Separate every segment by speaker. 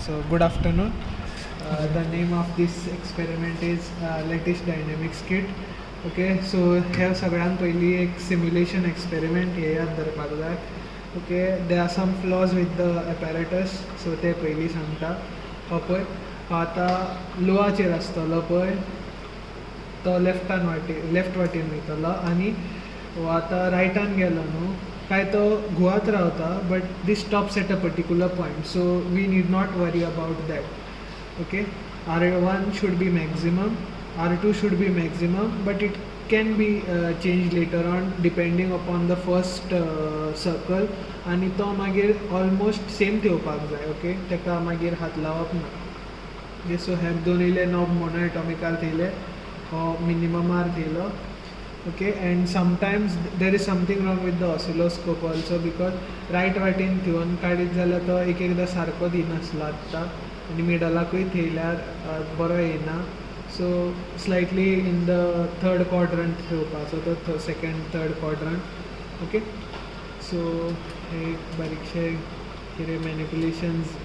Speaker 1: So good afternoon. The name of this experiment is Lattice Dynamics kit. Okay, so here सगळ्यान पयली एक simulation experiment हे याद धरपाक जाय. Okay, there are some flaws with the apparatus, so ते पयली सांगता. हो पळय आतां लोवाचेर आसतलो पळय तो लेफ्ट वाटेन वयतलो आनी हो आतां रायटान गेलो न्हू काय तो घुवात रावता but this stops at a particular point so we need not worry about that okay R1 should be maximum, R2 should be maximum, but it can be changed later on depending upon the first circle आणि तो मागीर almost same ठेवपाक जाय okay तेका मागीर हात लावप ना सो हे दोनूय नॉब मोनो एटॉमिकार थेयले हो मिनिममार थेयलो okay, and sometimes there is something wrong with the oscilloscope also because right वाटेन घेवन काडीत जाल्यार तो एक एकदां सारको दिनासलो आत्तां आनी मिडलाकूय थेयल्यार बरो येना so slightly in the third quadrant ठेवपाचो तो second third quadrant okay so एक बारीकशे कितें मॅनिपुलेशन्स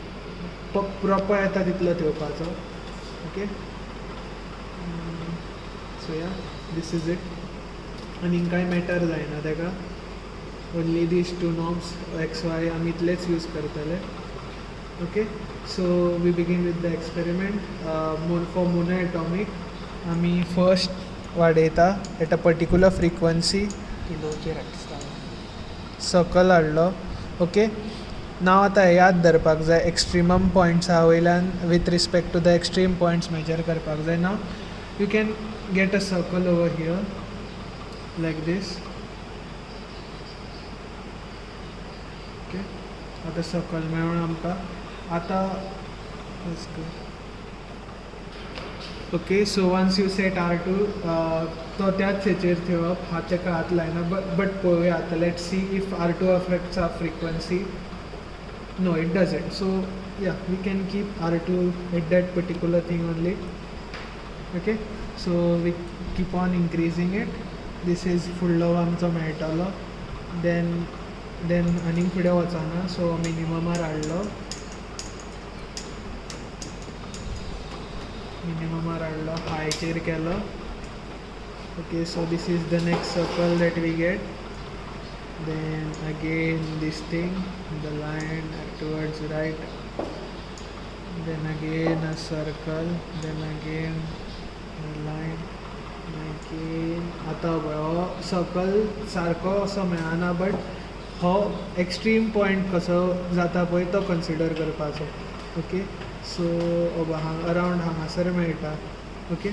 Speaker 1: प्रोपर येता तितलो ठेवपाचो ओके सो या दीस इज इट आनी कांय मॅटर जायना तेका only these two knobs XY आमी इतलेच यूज करतले okay so we begin with the experiment for mono atomic आमी फर्स्ट वाडयता at a particular frequency circle हाडलो ओके नाव आतां याद धरपाक जाय एक्स्ट्रीमम पॉयंट्सा वयल्यान with respect to the extreme points measure करपाक जाय now you can get a circle over here like this okay आता सर्कल मेळून आमकां आतां okay so once you set R2 तो त्याच हेचेर ठेवप हात तेका हात लायना बट पळोवया आतां let see if R2 affects our frequency no it doesn't so yeah we can keep R2 at that particular thing only okay so we keep on increasing it this is फुडलो आमचो मेळटलो then आनीक फुडें वचना so मिनिममार हाडलो हायचेर केलो okay so this is the next circle that we get then again this thing the line towards right then again a circle then again line आतां हो सर्कल सारको असो मेळना बट हो एक्स्ट्रीम पॉयंट कसो जाता पळय तो कन्सिडर करपाचो ओके सो अरावंड हांगासर मेळटा ओके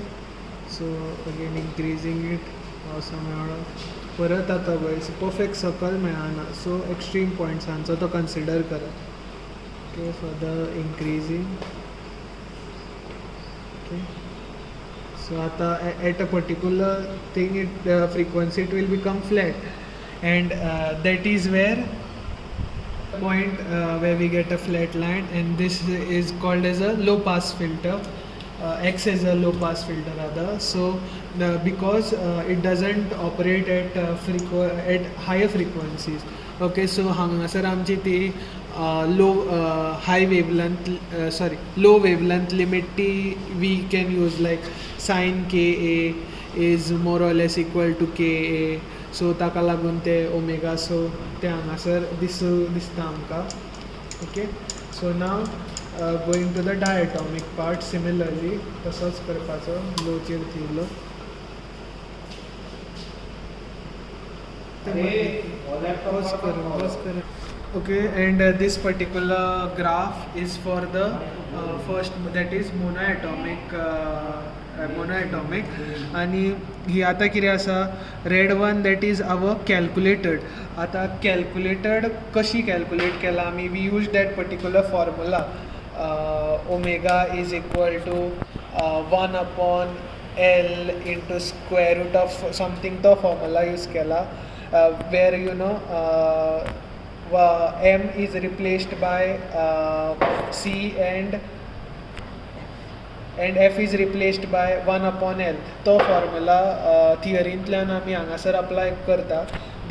Speaker 1: सो अगेन इन्क्रीजींग इट असो मेळ्ळो परत आतां पळय परफेक्ट सर्कल मेळना सो एक्स्ट्रीम पॉयंट्सांचो तो कन्सिडर करप okay further increasing okay so at a particular thing frequency it will become flat and that is where point where we get a flat line and this is called as a low pass filter X is a low pass filter rather so because it doesn't operate at higher frequencies okay so hangasar amchi ti low wavelength limit we can use like sin KA is more or less equal to KA so ताका लागून ते omega so ते हांगासर दिसता आमकां okay so now going to the diatomic part similarly तसोच करपाचो लोचेर थिल्लो okay and this particular graph is for the first that is monoatomic आणि ही आतां कितें आसा red one that is our calculated आतां कॅल्कुलेटेड कशी कॅल्कुलेट केला आमी we use that particular formula omega is equal to 1/L into square root of something तो formula use केला where you know m is replaced by c and f is replaced by 1/L तो formula थियरींतल्यान आमी हांगासर apply करता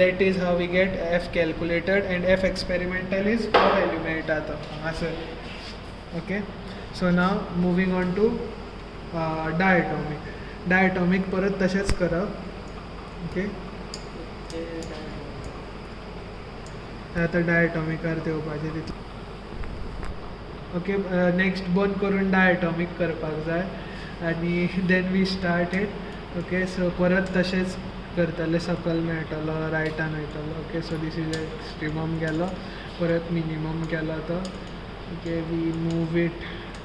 Speaker 1: that is how we get f calculated and f experimental is हो value मेळटा तो हांगासर Okay, so now moving on to diatomic परत तशेंच करप. ओके, आतां डायटॉमिकार येवपाचें तितून. ओके, नेक्स्ट बंद करून डायटॉमिक करपाक जाय आनी then we start it. Okay, so परत तशेंच करतले, सकयल मेळटलो, रायटान वयतलो. Okay, so this is extremum गेलो, परत मिनिमम केलो तो. Okay, we move it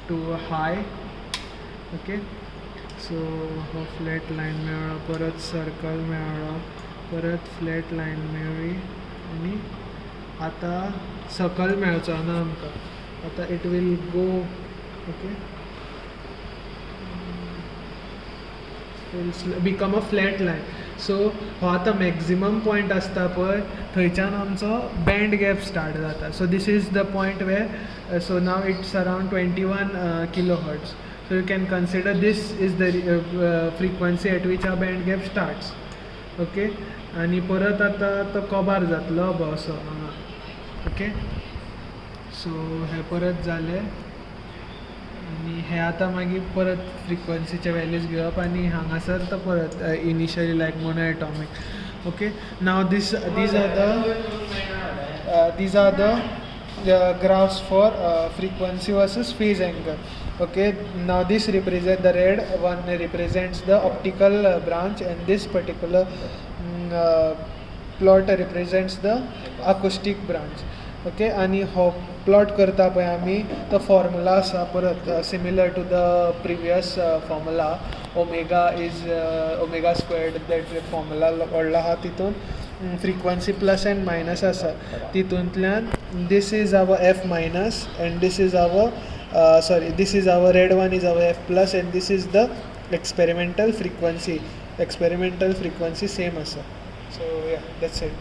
Speaker 1: to high. Okay, so हो फ्लॅट लायन मेळ्ळो, परत सर्कल मेळ्ळो, परत फ्लॅट लायन मेळ्ळी आनी आतां सकयल मेळचो ना आमकां. आतां it will go. Okay, become a flat line. So हो आतां मॅक्झिमम पॉयंट आसता पळय, थंयच्यान आमचो बँड गॅप स्टार्ट जाता. So this is the point where, so now it's around 21 kilo hertz. So you can consider this is the frequency at which our band gap starts. Okay, आणि परत आता तो कबार जातलो असो हांगा. ओके, सो हे परत जालें आनी हे आतां मागीर परत फ्रिक्वन्सीचे वॅल्यूज घेवप आनी हांगासर तो परत initially like monoatomic. Okay, now these are the graphs for frequency versus phase angle. Okay, now this represent the red one represents the optical branch and this particular plot represents the acoustic branch. Okay, आणि हो plot करता पळय आमी, तो formula आसा परत similar to the previous formula. Omega squared that formula व्हडलो आहा, तितून फ्रिक्वन्सी प्लस एंड मायनस आसा. तितूंतल्यान this is our f minus and this is our red one is our f plus and this is the experimental frequency same asa. So yeah, that's it.